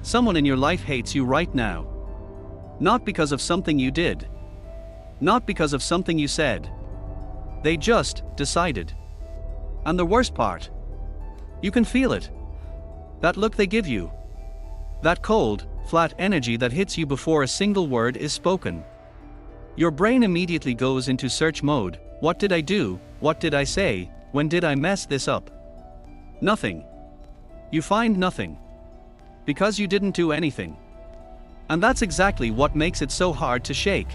Someone in your life hates you right now. Not because of something you did. Not because of something you said. They just decided. And the worst part, you can feel it. That look they give you. That cold, flat energy that hits you before a single word is spoken. Your brain immediately goes into search mode. What did I do? What did I say? When did I mess this up? Nothing. You find nothing. Because you didn't do anything. And that's exactly what makes it so hard to shake.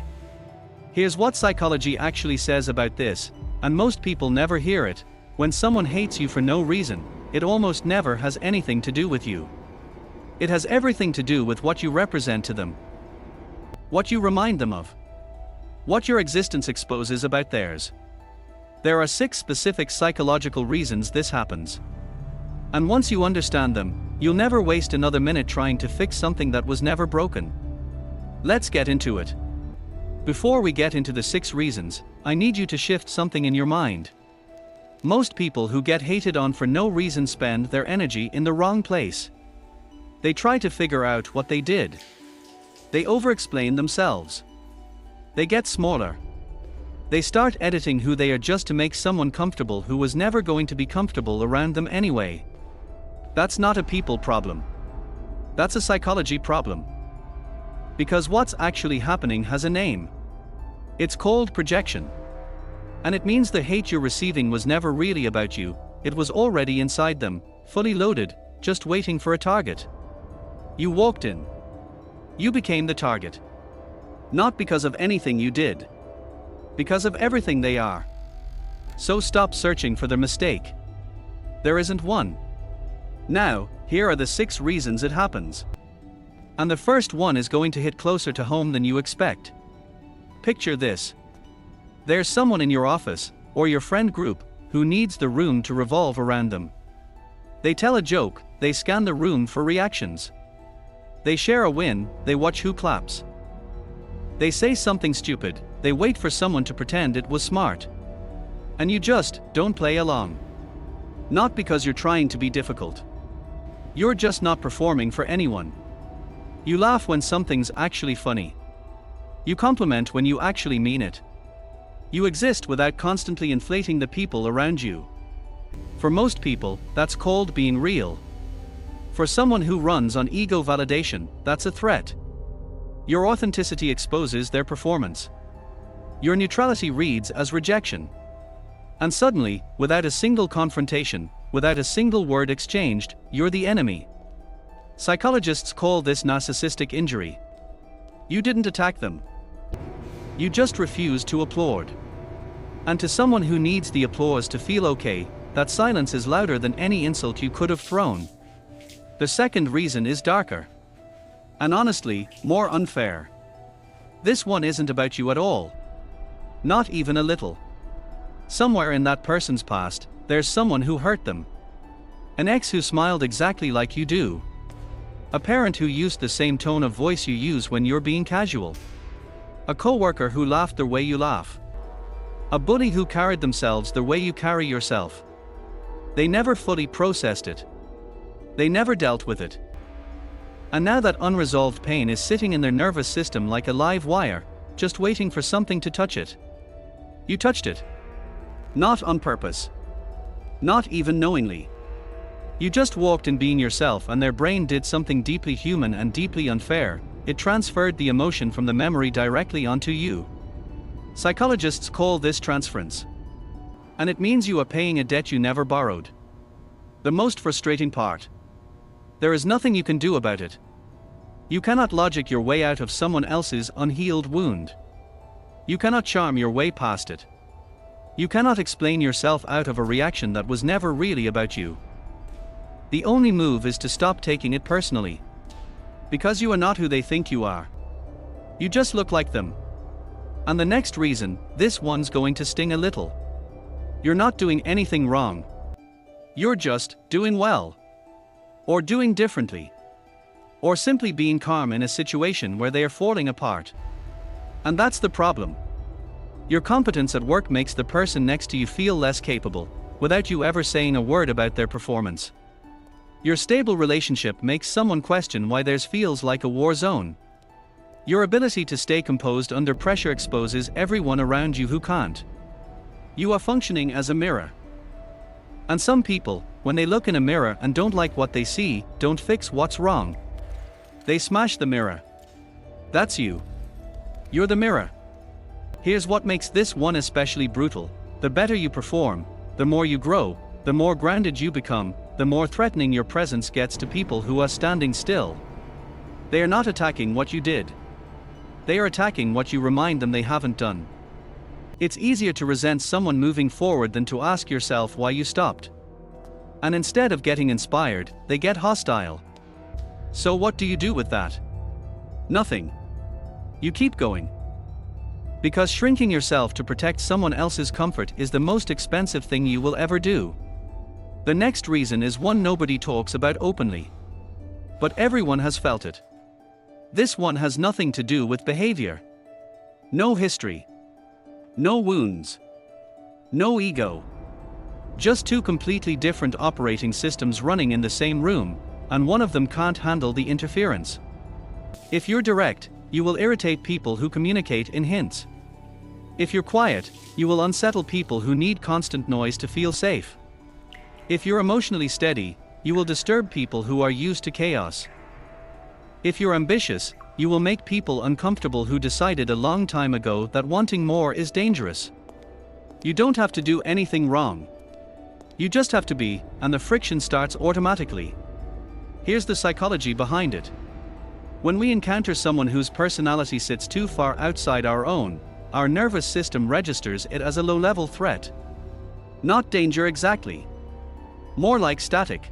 Here's what psychology actually says about this, and most people never hear it. When someone hates you for no reason, it almost never has anything to do with you. It has everything to do with what you represent to them. What you remind them of. What your existence exposes about theirs. There are 6 specific psychological reasons this happens. And once you understand them, you'll never waste another minute trying to fix something that was never broken. Let's get into it. Before we get into the 6 reasons, I need you to shift something in your mind. Most people who get hated on for no reason spend their energy in the wrong place. They try to figure out what they did. They over-explain themselves. They get smaller. They start editing who they are just to make someone comfortable who was never going to be comfortable around them anyway. That's not a people problem. That's a psychology problem. Because what's actually happening has a name. It's called projection. And it means the hate you're receiving was never really about you, it was already inside them, fully loaded, just waiting for a target. You walked in. You became the target. Not because of anything you did. Because of everything they are. So stop searching for their mistake. There isn't one. Now, here are the 6 reasons it happens. And the first one is going to hit closer to home than you expect. Picture this. There's someone in your office, or your friend group, who needs the room to revolve around them. They tell a joke, they scan the room for reactions. They share a win, they watch who claps. They say something stupid, they wait for someone to pretend it was smart. And you just don't play along. Not because you're trying to be difficult. You're just not performing for anyone. You laugh when something's actually funny. You compliment when you actually mean it. You exist without constantly inflating the people around you. For most people, that's called being real. For someone who runs on ego validation, that's a threat. Your authenticity exposes their performance. Your neutrality reads as rejection. And suddenly, without a single confrontation, without a single word exchanged, you're the enemy. Psychologists call this narcissistic injury. You didn't attack them. You just refused to applaud. And to someone who needs the applause to feel okay, that silence is louder than any insult you could have thrown. The second reason is darker. And honestly, more unfair. This one isn't about you at all. Not even a little. Somewhere in that person's past, there's someone who hurt them. An ex who smiled exactly like you do. A parent who used the same tone of voice you use when you're being casual. A coworker who laughed the way you laugh. A bully who carried themselves the way you carry yourself. They never fully processed it. They never dealt with it. And now that unresolved pain is sitting in their nervous system like a live wire, just waiting for something to touch it. You touched it. Not on purpose. Not even knowingly. You just walked in being yourself and their brain did something deeply human and deeply unfair. It transferred the emotion from the memory directly onto you. Psychologists call this transference. And it means you are paying a debt you never borrowed. The most frustrating part. There is nothing you can do about it. You cannot logic your way out of someone else's unhealed wound. You cannot charm your way past it. You cannot explain yourself out of a reaction that was never really about you. The only move is to stop taking it personally. Because you are not who they think you are. You just look like them. And the next reason, this one's going to sting a little. You're not doing anything wrong. You're just doing well. Or doing differently. Or simply being calm in a situation where they are falling apart. And that's the problem. Your competence at work makes the person next to you feel less capable, without you ever saying a word about their performance. Your stable relationship makes someone question why theirs feels like a war zone. Your ability to stay composed under pressure exposes everyone around you who can't. You are functioning as a mirror. And some people, when they look in a mirror and don't like what they see, don't fix what's wrong. They smash the mirror. That's you. You're the mirror. Here's what makes this one especially brutal. The better you perform, the more you grow, the more grounded you become, the more threatening your presence gets to people who are standing still. They are not attacking what you did. They are attacking what you remind them they haven't done. It's easier to resent someone moving forward than to ask yourself why you stopped. And instead of getting inspired, they get hostile. So what do you do with that? Nothing. You keep going. Because shrinking yourself to protect someone else's comfort is the most expensive thing you will ever do. The next reason is one nobody talks about openly. But everyone has felt it. This one has nothing to do with behavior. No history. No wounds. No ego. Just two completely different operating systems running in the same room, and one of them can't handle the interference. If you're direct, you will irritate people who communicate in hints. If you're quiet, you will unsettle people who need constant noise to feel safe. If you're emotionally steady, you will disturb people who are used to chaos. If you're ambitious, you will make people uncomfortable who decided a long time ago that wanting more is dangerous. You don't have to do anything wrong. You just have to be, and the friction starts automatically. Here's the psychology behind it. When we encounter someone whose personality sits too far outside our own, our nervous system registers it as a low-level threat. Not danger exactly. More like static.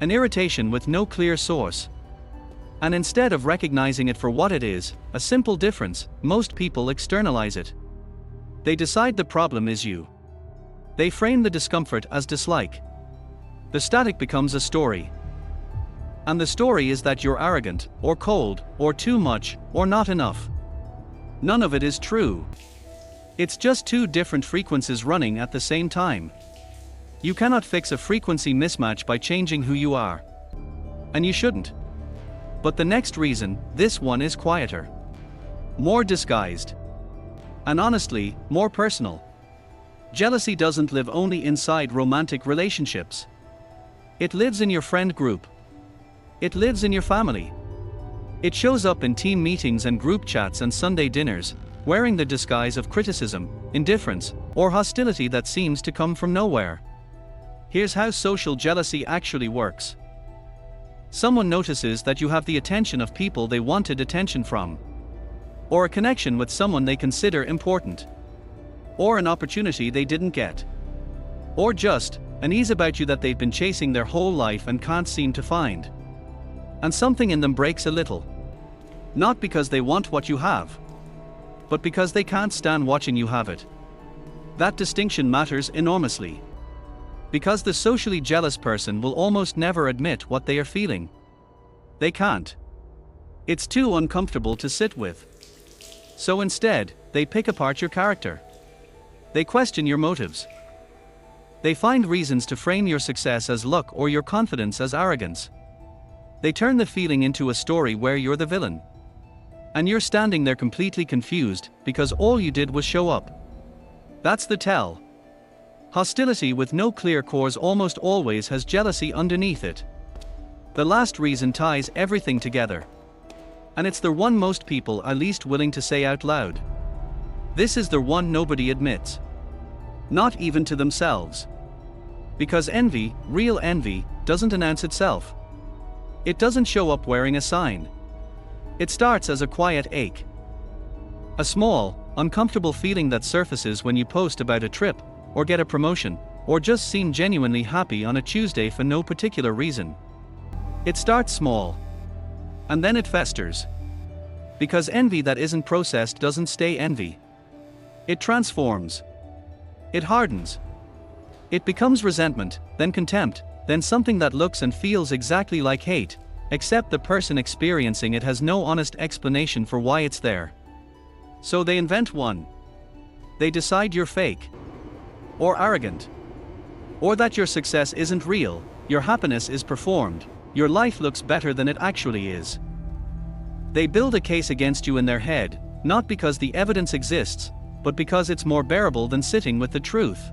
An irritation with no clear source. And instead of recognizing it for what it is, a simple difference, most people externalize it. They decide the problem is you. They frame the discomfort as dislike. The static becomes a story. And the story is that you're arrogant, or cold, or too much, or not enough. None of it is true. It's just two different frequencies running at the same time. You cannot fix a frequency mismatch by changing who you are. And you shouldn't. But the next reason, this one is quieter. More disguised. And honestly, more personal. Jealousy doesn't live only inside romantic relationships. It lives in your friend group. It lives in your family. It shows up in team meetings and group chats and Sunday dinners, wearing the disguise of criticism, indifference, or hostility that seems to come from nowhere. Here's how social jealousy actually works. Someone notices that you have the attention of people they wanted attention from. Or a connection with someone they consider important. Or an opportunity they didn't get. Or just an ease about you that they've been chasing their whole life and can't seem to find. And something in them breaks a little. Not because they want what you have, but because they can't stand watching you have it. That distinction matters enormously. Because the socially jealous person will almost never admit what they are feeling. They can't. It's too uncomfortable to sit with. So instead, they pick apart your character. They question your motives. They find reasons to frame your success as luck or your confidence as arrogance. They turn the feeling into a story where you're the villain. And you're standing there completely confused because all you did was show up. That's the tell. Hostility with no clear cause almost always has jealousy underneath it. The last reason ties everything together. And it's the one most people are least willing to say out loud. This is the one nobody admits. Not even to themselves. Because envy, real envy, doesn't announce itself. It doesn't show up wearing a sign. It starts as a quiet ache. A small, uncomfortable feeling that surfaces when you post about a trip, or get a promotion, or just seem genuinely happy on a Tuesday for no particular reason. It starts small. And then it festers. Because envy that isn't processed doesn't stay envy. It transforms. It hardens. It becomes resentment, then contempt, then something that looks and feels exactly like hate, except the person experiencing it has no honest explanation for why it's there. So they invent one. They decide you're fake. Or arrogant. Or that your success isn't real, Your happiness is performed. Your life looks better than it actually is. They build a case against you in their head, not because the evidence exists, but because it's more bearable than sitting with the truth.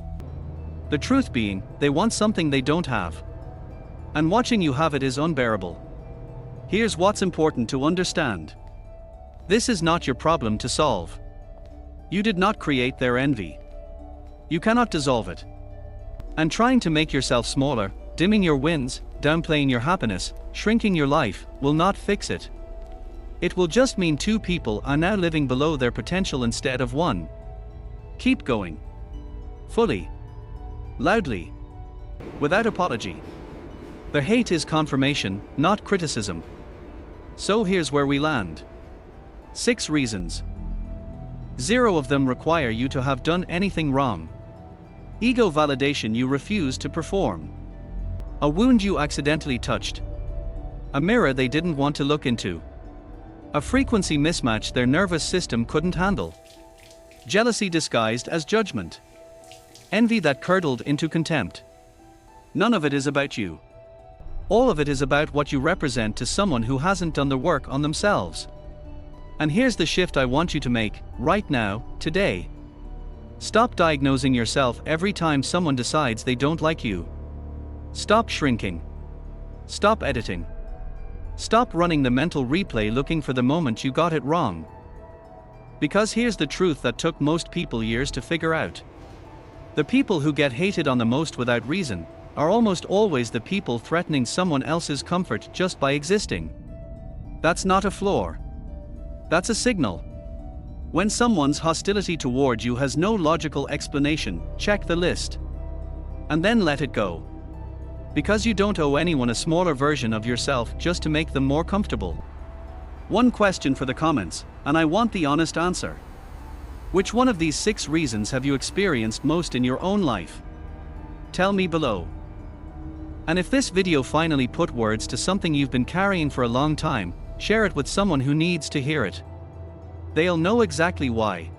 The truth being, they want something they don't have. And watching you have it is unbearable. Here's what's important to understand. This is not your problem to solve. You did not create their envy. You cannot dissolve it. And trying to make yourself smaller, dimming your wins, downplaying your happiness, shrinking your life, will not fix it. It will just mean two people are now living below their potential instead of one. Keep going. Fully. Loudly. Without apology. The hate is confirmation, not criticism. So here's where we land. 6 reasons. 0 of them require you to have done anything wrong. Ego validation you refuse to perform. A wound you accidentally touched. A mirror they didn't want to look into. A frequency mismatch their nervous system couldn't handle. Jealousy disguised as judgment. Envy that curdled into contempt. None of it is about you. All of it is about what you represent to someone who hasn't done the work on themselves. And here's the shift I want you to make, right now, today. Stop diagnosing yourself every time someone decides they don't like you. Stop shrinking. Stop editing. Stop running the mental replay looking for the moment you got it wrong. Because here's the truth that took most people years to figure out. The people who get hated on the most without reason are almost always the people threatening someone else's comfort just by existing. That's not a flaw. That's a signal. When someone's hostility toward you has no logical explanation, check the list. And then let it go. Because you don't owe anyone a smaller version of yourself just to make them more comfortable. One question for the comments, and I want the honest answer. Which one of these 6 reasons have you experienced most in your own life? Tell me below. And if this video finally put words to something you've been carrying for a long time, share it with someone who needs to hear it. They'll know exactly why.